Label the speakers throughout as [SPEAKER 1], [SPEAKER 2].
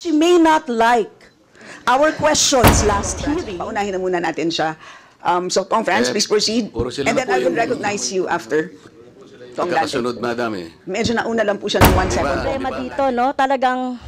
[SPEAKER 1] She may not like our questions last hearing.
[SPEAKER 2] Paunahin na muna natin siya. So, Kong Franz, please proceed. And then I will recognize you after. Kong Dante.
[SPEAKER 3] Kasunod, madam eh.
[SPEAKER 2] Medyo nauna lang po siya ng 1 second.
[SPEAKER 4] Problema dito, no? Talagang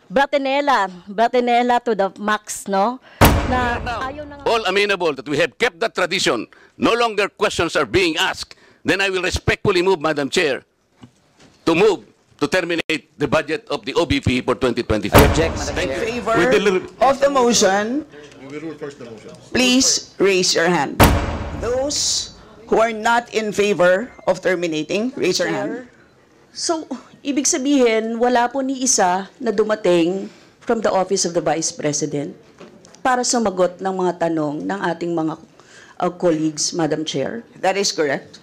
[SPEAKER 4] bratinela to the max, no? Na ayaw na nga.
[SPEAKER 3] All amenable that we have kept that tradition. No longer questions are being asked. Then I will respectfully move, Madam Chair, to terminate the budget of the OBP for 2025.
[SPEAKER 2] In favor of the motion, please raise your hand. Those who are not in favor of terminating, raise your hand.
[SPEAKER 1] So, ibig sabihin, wala po ni isa na dumating from the Office of the Vice President para sumagot ng mga tanong ng ating mga colleagues, Madam Chair.
[SPEAKER 2] That is correct.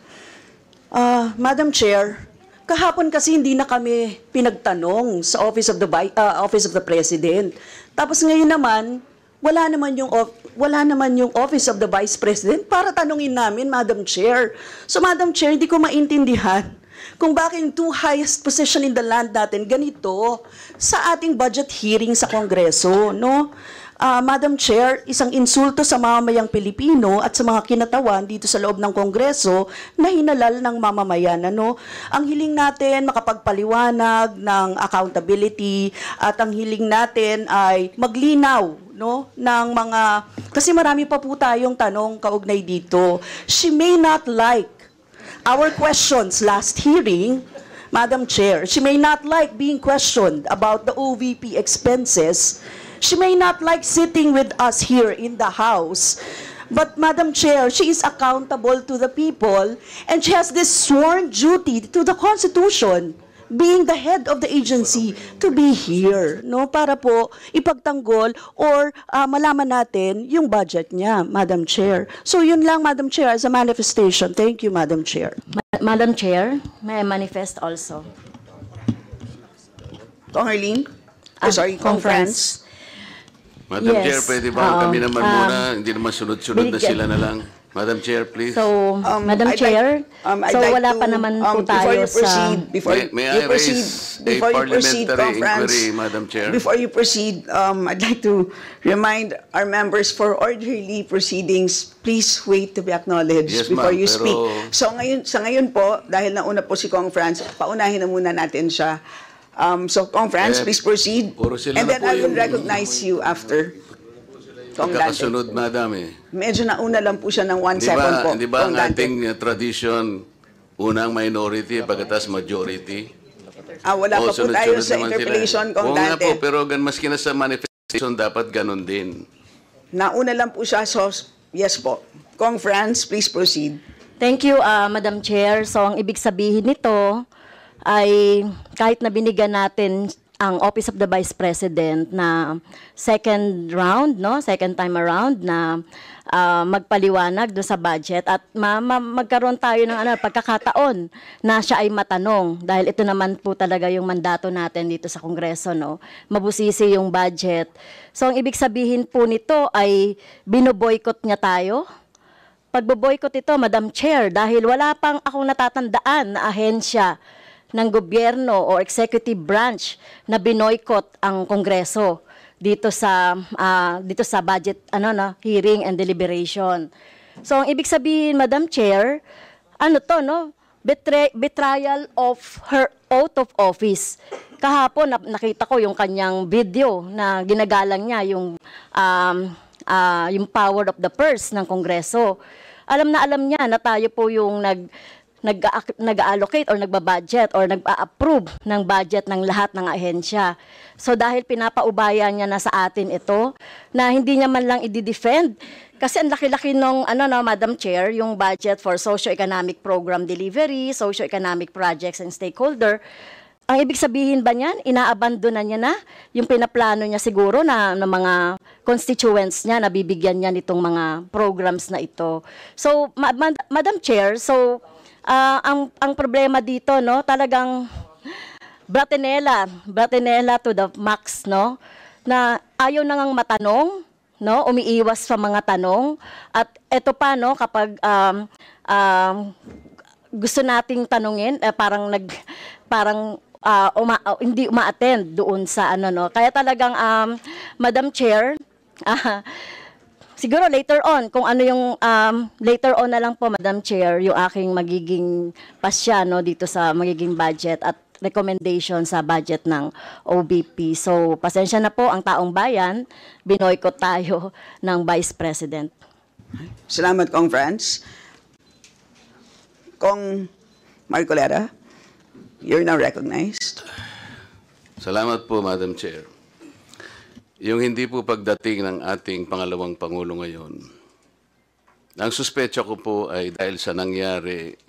[SPEAKER 1] Madam Chair, kahapon kasi hindi na kami pinagtanong sa Office of the President. Tapos ngayon naman, wala naman yung Office of the Vice President para tanungin namin, Madam Chair. So, Madam Chair, hindi ko maintindihan kung bakit yung two highest position in the land natin ganito sa ating budget hearing sa Kongreso, no? Madam Chair, isang insulto sa mamamayang Pilipino at sa mga kinatawan dito sa loob ng Kongreso na hinalal ng mamamayan. Ano? Ang hiling natin makapagpaliwanag ng accountability at ang hiling natin ay maglinaw, no, ng mga, kasi marami pa po tayong tanong kaugnay dito. She may not like our questions last hearing, Madam Chair. She may not like being questioned about the OVP expenses. She may not like sitting with us here in the House. But, Madam Chair, she is accountable to the people and she has this sworn duty to the Constitution, being the head of the agency, to be here, no, para po ipagtanggol or malaman natin yung budget niya, Madam Chair. So, yun lang, Madam Chair, as a manifestation. Thank you, Madam Chair.
[SPEAKER 4] Madam Chair, may I manifest also?
[SPEAKER 2] Kong Arlene? Sorry, Kong Franz.
[SPEAKER 3] Madam
[SPEAKER 4] Yes.
[SPEAKER 3] Chair, pwede ba kami naman muna? Hindi naman sunod-sunod na sila na lang. Madam Chair, please.
[SPEAKER 4] So, Madam Chair, so wala pa naman po tayo sa...
[SPEAKER 3] May I raise a parliamentary inquiry, Madam Chair?
[SPEAKER 2] Before you proceed, I'd like to remind our members for orderly proceedings, please wait to be acknowledged
[SPEAKER 3] Yes,
[SPEAKER 2] before you
[SPEAKER 3] pero...
[SPEAKER 2] speak. So sa ngayon po, dahil nauna po si Kong Franz, paunahin na muna natin siya. So Kong Franz, please proceed. And then I will recognize you after.
[SPEAKER 3] Kasunod, madam eh.
[SPEAKER 2] Medyo nauna lang po siya ng 1 second po.
[SPEAKER 3] Di ba ang ating tradition, unang minority, pagkatas majority?
[SPEAKER 2] Wala pa po tayo sa interpellation, Kong
[SPEAKER 3] Oo nga
[SPEAKER 2] Dante.
[SPEAKER 3] po, pero maski na sa manifestation, dapat ganun din.
[SPEAKER 2] Nauna lang po siya, so yes po. Kong Franz, please proceed.
[SPEAKER 4] Thank you, Madam Chair. So, ang ibig sabihin nito ay kahit na binigyan natin ang Office of the Vice President na second time around na magpaliwanag do sa budget at magkaroon tayo ng pagkakataon na siya ay matanong dahil ito naman po talaga yung mandato natin dito sa Kongreso, no? Mabusisi yung budget. So ang ibig sabihin po nito ay binoboykot niya tayo. Pagboboykot ito, Madam Chair, dahil wala pang akong natatandaan na ahensya ng gobyerno o executive branch na binoykot ang Kongreso dito sa budget hearing and deliberation. So ang ibig sabihin, Madam Chair, betrayal of her oath of office. Kahapon nakita ko yung kanyang video na ginagalang niya yung power of the purse ng Kongreso. Alam niya na tayo po yung nag-allocate or nagbabudget or nag-approve ng budget ng lahat ng ahensya. So dahil pinapaubaya niya na sa atin ito, na hindi niya man lang i-defend, kasi ang laki-laki nung, Madam Chair, yung budget for socio-economic program delivery, socio-economic projects and stakeholder, ang ibig sabihin ba niyan, inaabandona niya na yung pinaplano niya siguro na mga constituents niya, na bibigyan niya nitong mga programs na ito. So, Madam Chair, so, ang problema dito, no, talagang bratinela to the max, no, na ayaw na ngang matanong, no, umiiwas sa mga tanong, at eto pa, no, kapag gusto nating tanungin, parang hindi uma-attend doon sa ano, no. Kaya talagang Madam Chair, siguro later on, kung ano yung later on na lang po, Madam Chair, yung aking magiging pasya, no, dito sa magiging budget at recommendation sa budget ng OBP. So, pasensya na po ang taong bayan, binoykot tayo ng Vice President.
[SPEAKER 2] Salamat, Kong Franz. Kong Marcoleta, you're now recognized.
[SPEAKER 3] Salamat po, Madam Chair. Yung hindi po pagdating ng ating pangalawang Pangulo ngayon, ang suspecha ko po ay dahil sa nangyari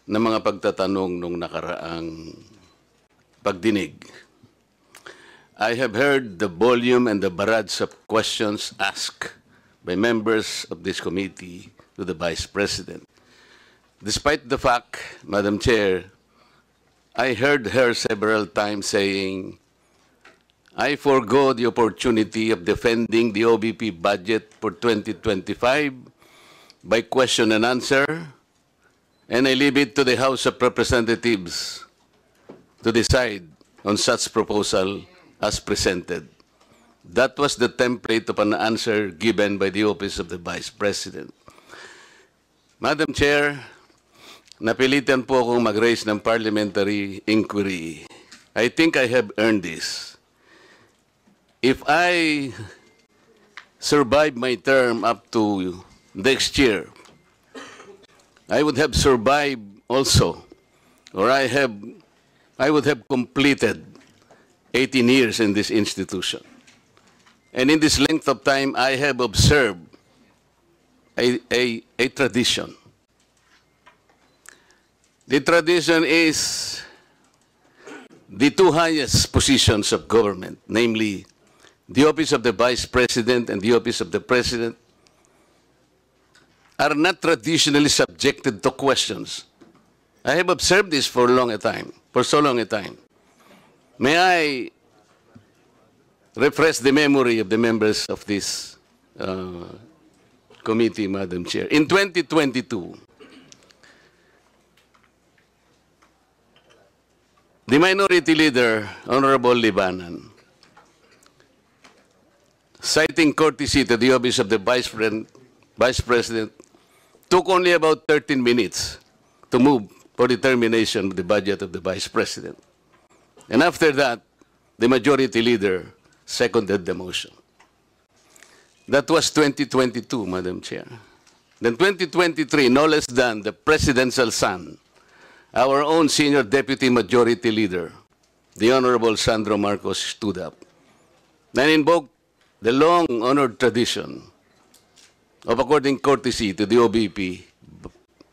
[SPEAKER 3] na mga pagtatanong nung nakaraang pagdinig. I have heard the volume and the barrage of questions asked by members of this committee to the Vice President. Despite the fact, Madam Chair, I heard her several times saying, I forgo the opportunity of defending the OBP budget for 2025 by question and answer, and I leave it to the House of Representatives to decide on such proposal as presented. That was the template of an answer given by the Office of the Vice President. Madam Chair, napilitan po akong mag-raise ng parliamentary inquiry. I think I have earned this. If I survive my term up to next year, I would have survived also, or I would have completed 18 years in this institution. And in this length of time, I have observed a tradition. The tradition is the two highest positions of government, namely the Office of the Vice President and the Office of the President, are not traditionally subjected to questions. I have observed this for so long a time. May I refresh the memory of the members of this committee, Madam Chair. In 2022, the Minority Leader, Honorable Libanan, citing courtesy to the Office of the Vice President, took only about 13 minutes to move for the termination of the budget of the Vice President. And after that, the Majority Leader seconded the motion. That was 2022, Madam Chair. Then 2023, no less than the Presidential son, our own Senior Deputy Majority Leader, the Honorable Sandro Marcos, stood up and invoked the long-honored tradition of according courtesy to the OBP,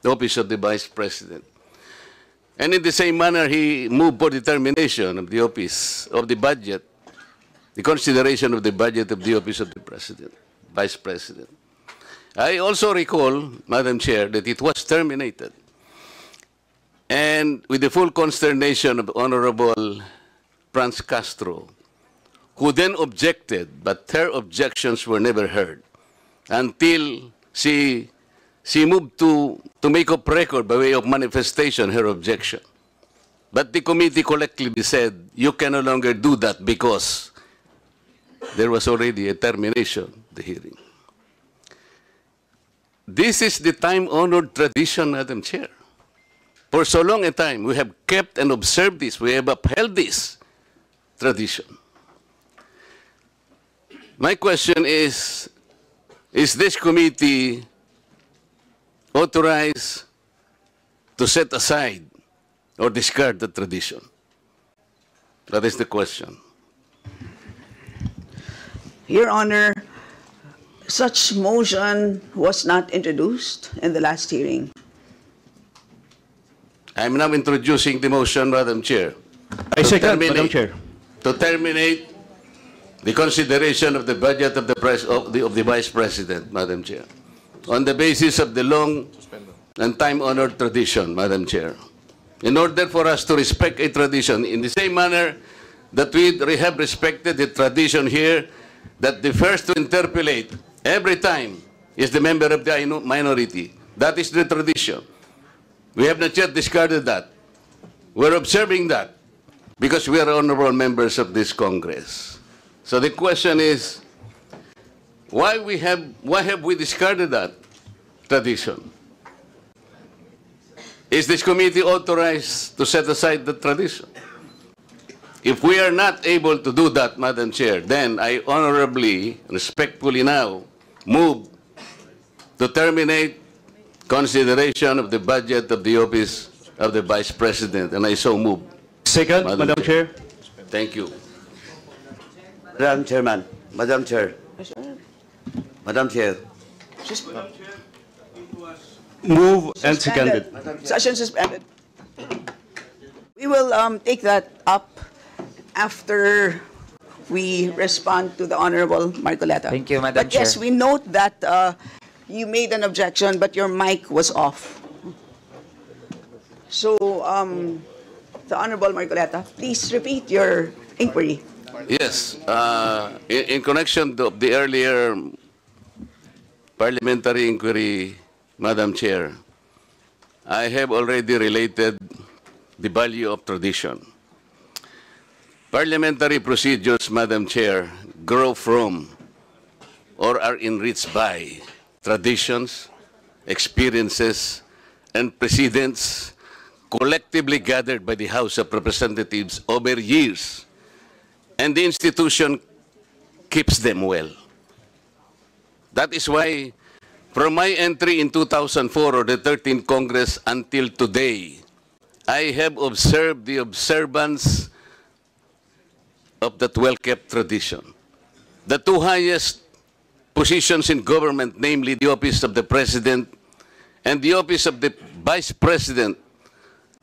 [SPEAKER 3] the Office of the Vice President. And in the same manner, he moved for the termination of the Office of the Budget, the consideration of the budget of the Office of the President, Vice President. I also recall, Madam Chair, that it was terminated. And with the full consternation of Honorable Franz Castro, who then objected, but her objections were never heard until she moved to make up record by way of manifestation her objection. But the committee collectively said, you can no longer do that because there was already a termination of the hearing. This is the time-honored tradition, Madam Chair. For so long a time, we have kept and observed this. We have upheld this tradition. My question is this committee authorized to set aside or discard the tradition? That is the question.
[SPEAKER 2] Your Honor, such motion was not introduced in the last hearing.
[SPEAKER 3] I am now introducing the motion, Madam Chair.
[SPEAKER 5] I second, Madam Chair.
[SPEAKER 3] To terminate the consideration of the budget of the Vice President, Madam Chair, on the basis of the long and time-honored tradition, Madam Chair. In order for us to respect a tradition in the same manner that we have respected the tradition here, that the first to interpolate every time is the member of the minority. That is the tradition. We have not yet discarded that. We're observing that. because we are honorable members of this Congress. So the question is, why have we discarded that tradition? Is this committee authorized to set aside the tradition? If we are not able to do that, Madam Chair, then I honorably, respectfully now move to terminate consideration of the budget of the office of the Vice President, and I so move.
[SPEAKER 5] Second, Madam Chair.
[SPEAKER 3] Thank you.
[SPEAKER 6] Madam Chairman, Madam Chair, Madam Chair.
[SPEAKER 5] Move and seconded.
[SPEAKER 2] Session suspended. We will take that up after we respond to the Honorable Marcoleta.
[SPEAKER 7] Thank you, Madam
[SPEAKER 2] But yes,
[SPEAKER 7] Chair.
[SPEAKER 2] we note that you made an objection, but your mic was off. So, the Honorable Marcoleta, please repeat your inquiry.
[SPEAKER 3] Yes, in connection to the earlier parliamentary inquiry, Madam Chair, I have already related the value of tradition. Parliamentary procedures, Madam Chair, grow from or are enriched by traditions, experiences, and precedents collectively gathered by the House of Representatives over years, and the institution keeps them well. That is why, from my entry in 2004 or the 13th Congress until today, I have observed the observance of that well-kept tradition. The two highest positions in government, namely the office of the President and the office of the Vice President,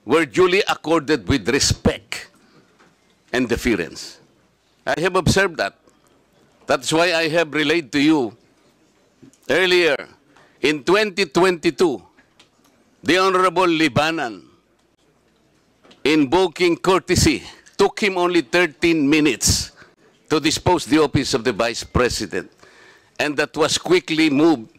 [SPEAKER 3] were duly accorded with respect and deference. I have observed that. That's why I have relayed to you earlier, in 2022, the Honorable Libanan, invoking courtesy, took him only 13 minutes to dispose the office of the Vice President. And that was quickly moved,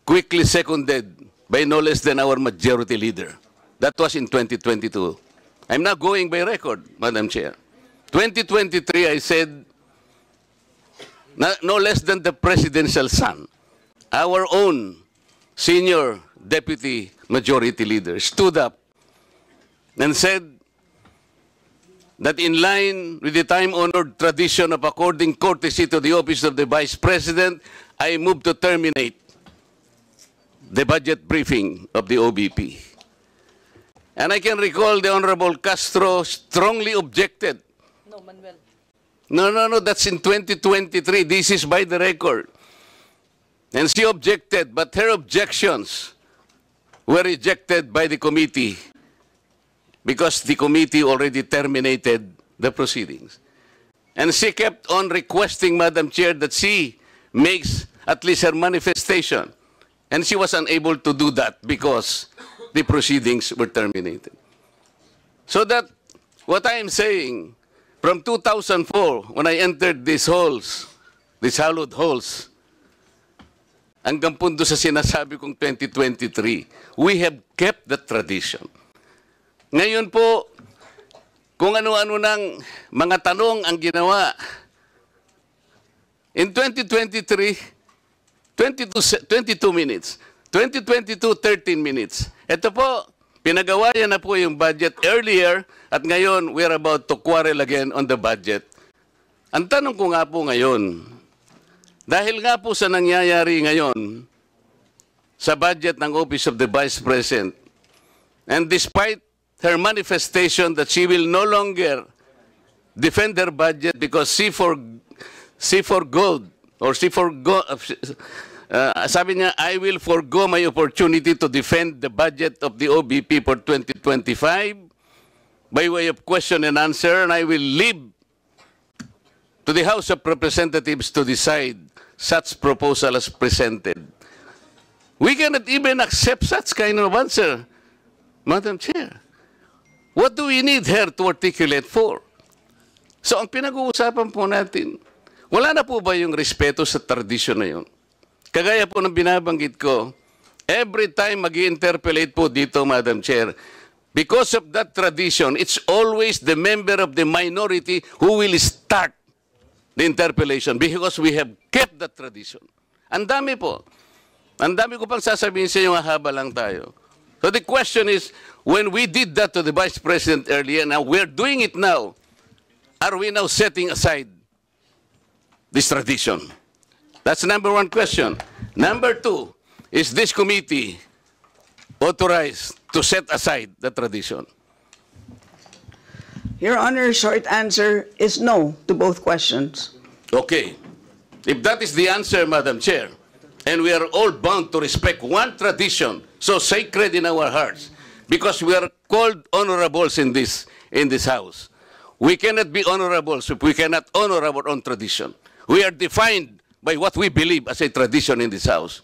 [SPEAKER 3] quickly seconded by no less than our majority leader. That was in 2022. I'm not going by record, Madam Chair. 2023, I said, no less than the presidential son, our own senior deputy majority leader, stood up and said that in line with the time-honored tradition of according courtesy to the office of the Vice President, I move to terminate the budget briefing of the OBP. And I can recall the Honorable Castro strongly objected. No, Manuel. No, that's in 2023. This is by the record. And she objected, but her objections were rejected by the committee because the committee already terminated the proceedings. And she kept on requesting, Madam Chair, that she makes at least her manifestation. And she was unable to do that because the proceedings were terminated. So that, what I am saying, from 2004, when I entered these halls, these hallowed halls, hanggang punto sa sinasabi kong 2023, we have kept the tradition. Ngayon po, kung ano-ano ng mga tanong ang ginawa, in 2023, 22 minutes. 2022, 13 minutes. Ito po, pinagawa yan na po yung budget earlier at ngayon we're about to quarrel again on the budget. Ang tanong ko nga po ngayon, dahil nga po sa nangyayari ngayon sa budget ng Office of the Vice President, and despite her manifestation that she will no longer defend her budget because she forgoed, sabi niya, I will forgo my opportunity to defend the budget of the OBP for 2025 by way of question and answer, and I will leave to the House of Representatives to decide such proposal as presented. We cannot even accept such kind of answer, Madam Chair. What do we need her to articulate for? So ang pinag-uusapan po natin, wala na po ba yung respeto sa tradisyon na yun? Kagaya po ng binabanggit ko, every time mag-i-interpellate po dito, Madam Chair, Because of that tradition, it's always the member of the minority who will start the interpellation because we have kept that tradition. Ang dami po. Ang dami ko pang sasabihin sa inyo, haba lang tayo. So the question is, when we did that to the Vice President earlier, now we're doing it now, are we now setting aside this tradition? That's number one question. Number two, is this committee authorized to set aside the tradition?
[SPEAKER 2] Your Honor, short answer is no to both questions.
[SPEAKER 3] Okay. If that is the answer, Madam Chair, and we are all bound to respect one tradition so sacred in our hearts, because we are called honorables in this house. We cannot be honorables if we cannot honor our own tradition. We are defined by what we believe as a tradition in this house.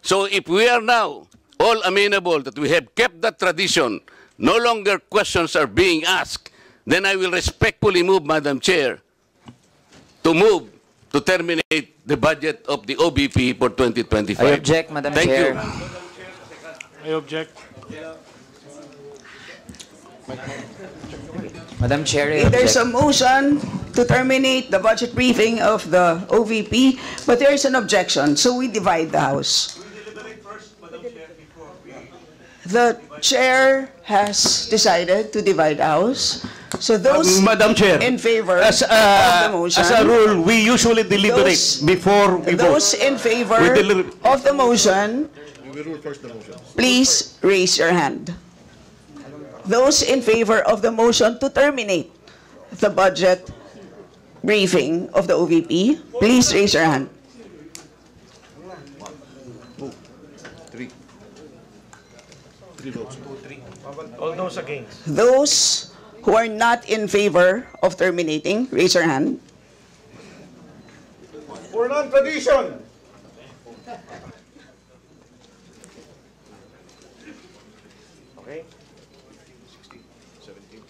[SPEAKER 3] So if we are now all amenable that we have kept that tradition, no longer questions are being asked, then I will respectfully move, Madam Chair, to move to terminate the budget of the OBP for 2025.
[SPEAKER 7] I object, Madam
[SPEAKER 3] Thank
[SPEAKER 7] Chair.
[SPEAKER 3] you.
[SPEAKER 5] I object.
[SPEAKER 7] Madam Chair, I
[SPEAKER 2] There's a
[SPEAKER 7] object.
[SPEAKER 2] motion to terminate the budget briefing of the OVP, but there is an objection, so we divide the House. The chair has decided to divide the House. So those
[SPEAKER 5] Madam Chair,
[SPEAKER 2] in favor
[SPEAKER 5] as
[SPEAKER 2] of the motion.
[SPEAKER 5] a rule, we usually deliberate
[SPEAKER 2] Those-
[SPEAKER 5] before we vote.
[SPEAKER 2] Those in favor
[SPEAKER 5] We
[SPEAKER 2] of the motion, please raise your hand. Those in favor of the motion to terminate the budget briefing of the OVP, please raise your hand.
[SPEAKER 5] All those against.
[SPEAKER 2] Those who are not in favor of terminating, raise your hand.
[SPEAKER 5] For non-tradition. Okay. 17.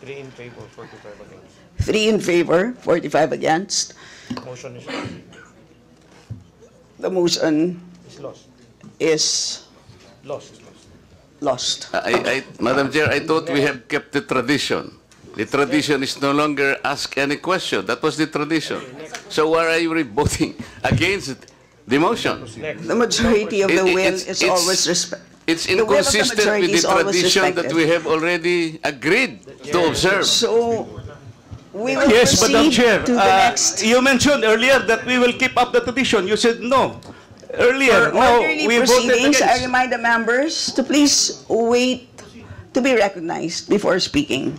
[SPEAKER 5] Three in favor, 45 against.
[SPEAKER 2] 3 in favor, 45 against.
[SPEAKER 5] Motion is
[SPEAKER 2] The motion
[SPEAKER 5] lost.
[SPEAKER 2] is
[SPEAKER 5] Lost.
[SPEAKER 2] lost.
[SPEAKER 3] Madam Chair, I thought we have kept the tradition. The tradition is no longer ask any question. That was the tradition. So why are you voting against the motion?
[SPEAKER 2] The majority of the will
[SPEAKER 3] It's-
[SPEAKER 2] is
[SPEAKER 3] it's-
[SPEAKER 2] always respect.
[SPEAKER 3] It's
[SPEAKER 2] The will of the
[SPEAKER 3] inconsistent
[SPEAKER 2] majority
[SPEAKER 3] with the
[SPEAKER 2] is always
[SPEAKER 3] tradition that
[SPEAKER 2] respected.
[SPEAKER 3] we have already agreed to observe.
[SPEAKER 2] So we will
[SPEAKER 5] Yes, Madam
[SPEAKER 2] proceed
[SPEAKER 5] Chair.
[SPEAKER 2] to the next.
[SPEAKER 5] You mentioned earlier that we will keep up the tradition. You said no. Earlier,
[SPEAKER 2] For
[SPEAKER 5] no,
[SPEAKER 2] orderly
[SPEAKER 5] we voted
[SPEAKER 2] proceedings, I
[SPEAKER 5] against.
[SPEAKER 2] remind the members to please wait to be recognized before speaking.